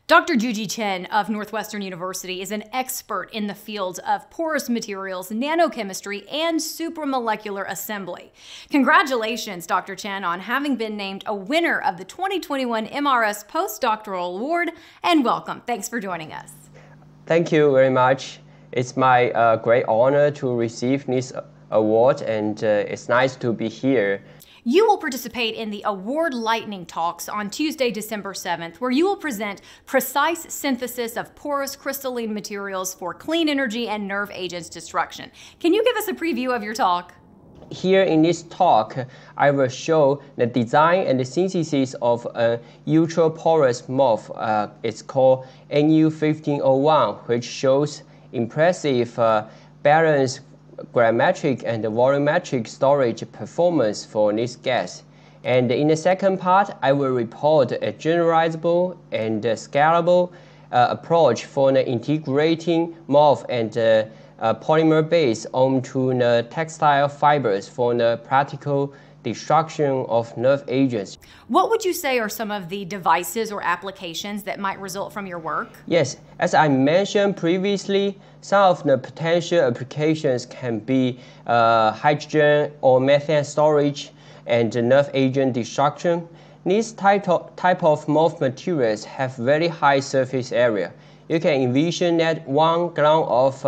Dr. Zhijie Chen of Northwestern University is an expert in the fields of porous materials, nanochemistry, and supramolecular assembly. Congratulations, Dr. Chen, on having been named a winner of the 2021 MRS Postdoctoral Award, and welcome. Thanks for joining us. Thank you very much. It's my great honor to receive this award, and it's nice to be here. You will participate in the Award Lightning Talks on Tuesday, December 7th, where you will present precise synthesis of porous crystalline materials for clean energy and nerve agents destruction. Can you give us a preview of your talk? Here in this talk, I will show the design and the synthesis of an ultra-porous MOF. It's called NU1501, which shows impressive balance gravimetric and volumetric storage performance for this gas. And in the second part, I will report a generalizable and scalable approach for the integrating MOF and polymer base onto the textile fibers for the practical destruction of nerve agents. What would you say are some of the devices or applications that might result from your work? Yes, as I mentioned previously, some of the potential applications can be hydrogen or methane storage and nerve agent destruction. These type of MOF materials have very high surface area. You can envision that 1 gram of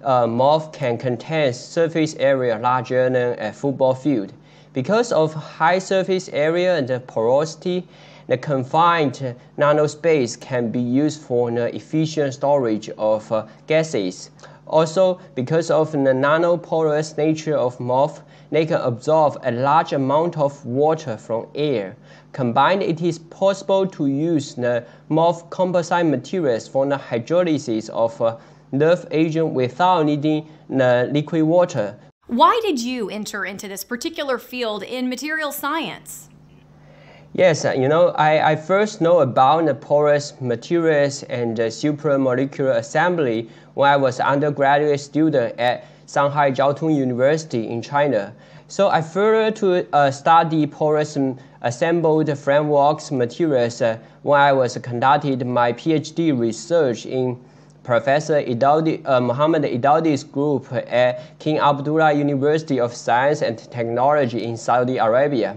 MOF can contain surface area larger than a football field. Because of high surface area and the porosity, the confined nanospace can be used for the efficient storage of gases. Also, because of the nanoporous nature of MOF, they can absorb a large amount of water from air. Combined, it is possible to use the MOF composite materials for the hydrolysis of nerve agent without needing the liquid water. Why did you enter into this particular field in material science? Yes, I first know about the porous materials and supramolecular assembly when I was an undergraduate student at Shanghai Jiao Tong University in China. So I further to study porous assembled frameworks materials when I was conducting my PhD research in Professor Mohammed Idaldi's group at King Abdullah University of Science and Technology in Saudi Arabia.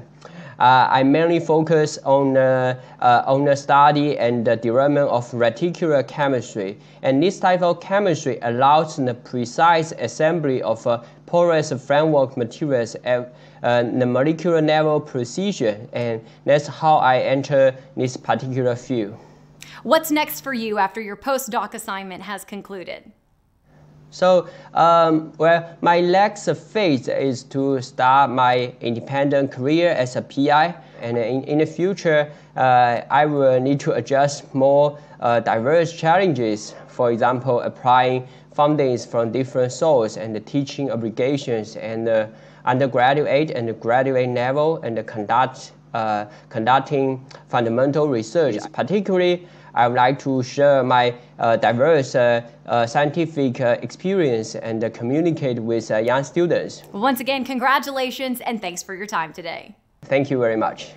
I mainly focus on the study and the development of reticular chemistry. And this type of chemistry allows the precise assembly of porous framework materials at the molecular level precision. And that's how I enter this particular field. What's next for you after your postdoc assignment has concluded? So, my next phase is to start my independent career as a PI. And in the future, I will need to adjust more diverse challenges. For example, applying fundings from different sources and teaching obligations and undergraduate and graduate level and conducting fundamental research. Particularly, I would like to share my diverse scientific experience and communicate with young students. Once again, congratulations and thanks for your time today. Thank you very much.